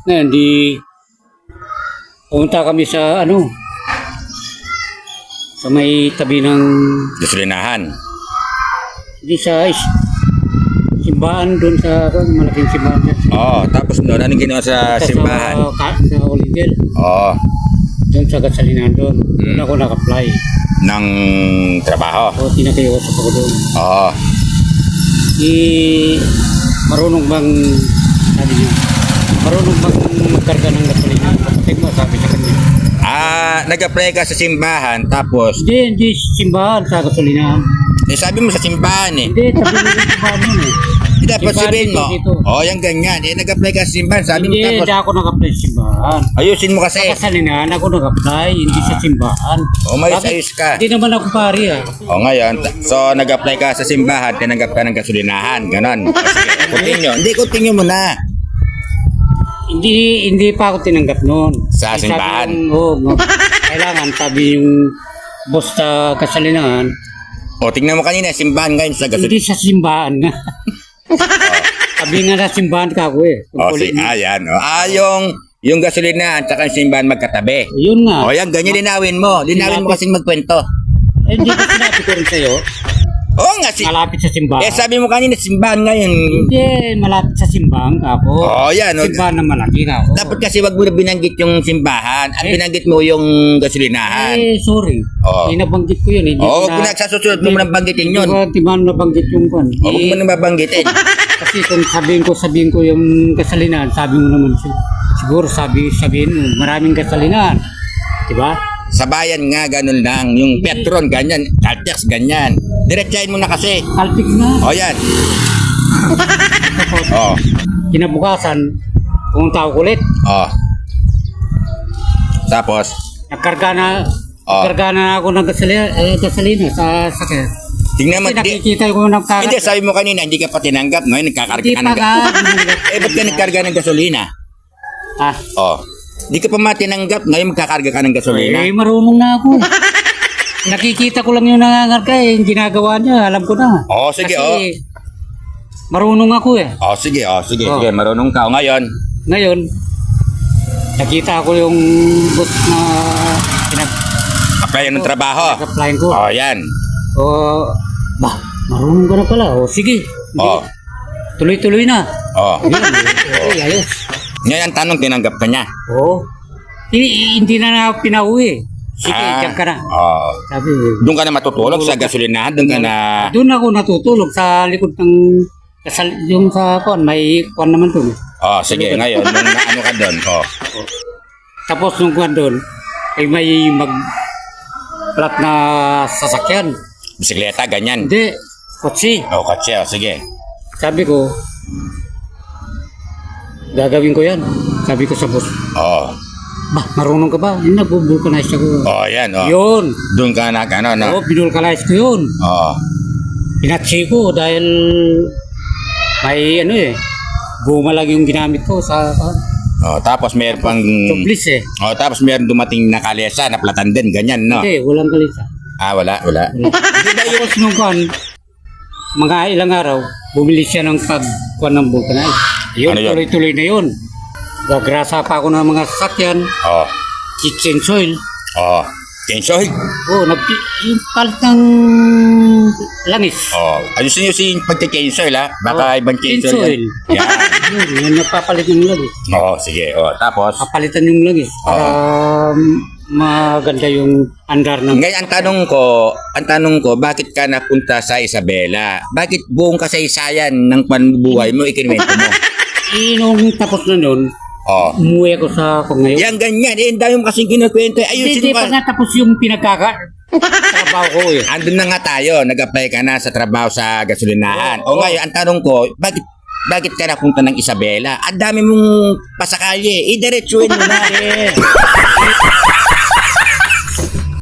Ngayon, di pumunta kami sa sa may tabi ng Gasolinahan. di sa simbahan doon sa malaking simbahan dyan. Tapos doon, anong ginawa sa simbahan? Sa Oliver. Doon sa gasolinahan doon. Doon ako nag-apply. Ng trabaho. O, tinakayosap ako doon. Marunong bang, sabi niya, marunong bang magkarga ng gasolina? Kapatid mo, sabi sa kanya. Nag-apply ka sa simbahan, tapos, Hindi simbahan sa gasolinahan. sabi mo sa simbahan eh. Hindi, sabi mo yung simbahan yun eh. Dapat Simbahan sabihin mo, dito. yan ganyan. Nag-apply ka sa simbahan, sabi mo Hindi tapos, ako nag-apply sa simbahan. ayusin mo kasi. Sa gasolinahan ako nag-apply, hindi sa simbahan. Ayos ka. Hindi naman ako pari Ngayon, so nag-apply ka sa simbahan, tinanggap ka ng gasolinahan, ganon. Sige, continue. Hindi, continue mo na. Hindi pa ako tinanggap noon. Sa simbahan? Kailangan, sabi yung boss sa gasolinahan, Tingnan mo kanina, simbahan ngayon sa gasolinahan. hindi sa simbahan nga. Sabi nga sa simbahan ka ako eh. Ayan. Yung gasolinahan at saka yung simbahan magkatabi. Yun nga. Yan, ganyan linawin mo. Linawin mo kasing magkwento. Hindi ko sinabi ko rin sa'yo. Nga Malapit sa simbahan. sabi mo kanina, simbahan ngayon. Hindi, malapit sa simbahan ka ako. Yan. Simbahan na malaki ka ako. Dapat kasi wag mo na binanggit yung simbahan. Ang binanggit mo yung gasolinahan. Sorry. Inabanggit ko yun. Wag mo na sa susunod mo nang banggitin yun. Hindi ko nabanggit yung kan. Wag mo na mabanggitin. Kasi kung sabihin ko yung gasolinahan, sabi mo naman siguro sabihin mo, maraming gasolinahan. Diba? Sa bayan nga, ganun lang. Yung Petron, ganyan. Caltex, ganyan. Diretsahin mo na kasi. Kalpik na. Yan. Kinabukasan, pumunta ako ulit. Tapos, Nagkarga na ako ng gasolina sa sakyan. tingnan mo. Kasi nakikita ko ng Hindi, sabi mo kanina, hindi ka pa tinanggap. Ngayon, nagkakarga Hindi ka pa ng ka. ba't ka nagkarga ng gasolina? Hindi ka pa matinanggap. Ngayon, magkakarga ka ng gasolina. Marunong na ako. Nakikita ko lang yung nangangarga yung ginagawa niya, alam ko na. Sige, Kasi marunong ako eh. Sige, sige. Marunong ka. Ngayon, Ngayon, nakita ko yung boss na apply ng trabaho. pinag-applyan ko. Yan. Marunong ka na pala. Sige. Tuloy-tuloy na. Ayos. Ngayon, ang tanong, tinanggap ka niya. Hindi na pinauwi. Sige, diyan ka na. Sabi, Doon ka na matutulog sa gasolinahan. Doon ka na... doon ako natutulog sa likod ng yung sa may kuwan naman doon. Sige, ngayon, nung ano ka doon. Tapos nung kuwan doon, ay may plat na sasakyan. Bisikleta, ganyan. Hindi, kotse. Katse, sige. Sabi ko, gagawin ko yan. Sabi ko sa boss, marunong ka ba? Hindi, nag-vulcanize ako. Yan, Yun. Doon ka na, no? Binulcanize ko yun. Pinatsi ko dahil may guma lang yung ginamit ko sa tapos meron pang... tublis eh. Tapos meron dumating na kalesa, na platan din, ganyan, no? Hindi, walang kalisa. Wala. Tapos nung kuwan, mga ilang araw, bumili siya ng pagkuhan ng vulcanize. Yun, Ano yun? tuloy-tuloy na yun. Gagrasa pa ako ng mga sasakyan, kitchen soil. Kensoy. Yung palit ng langis. Ayusin nyo si pagka-kensoy, ha? Baka ibang kensoy. Kensoil. Yan. Yun, nagpapalit ng langis. Sige. Tapos? Papalitan yung langis para maganda yung andar ng... Ngayon, ang tanong ko, bakit ka napunta sa Isabela? Bakit buong kasaysayan ng panbuhay mo, ikinwento mo? Nung tapos na nun, umuwi ako sa ngayon. Yan ganyan, ang dami mo kasing kinukwento. Ayusin Hindi mo pa nga tapos yung trabaho ko eh. Andun na nga tayo, nag-apply ka na sa trabaho sa gasolinahan. Ngayon, ang tanong ko, bakit ka napunta ng Isabela? Ang dami mong pasakali. Idiretsuhin mo na.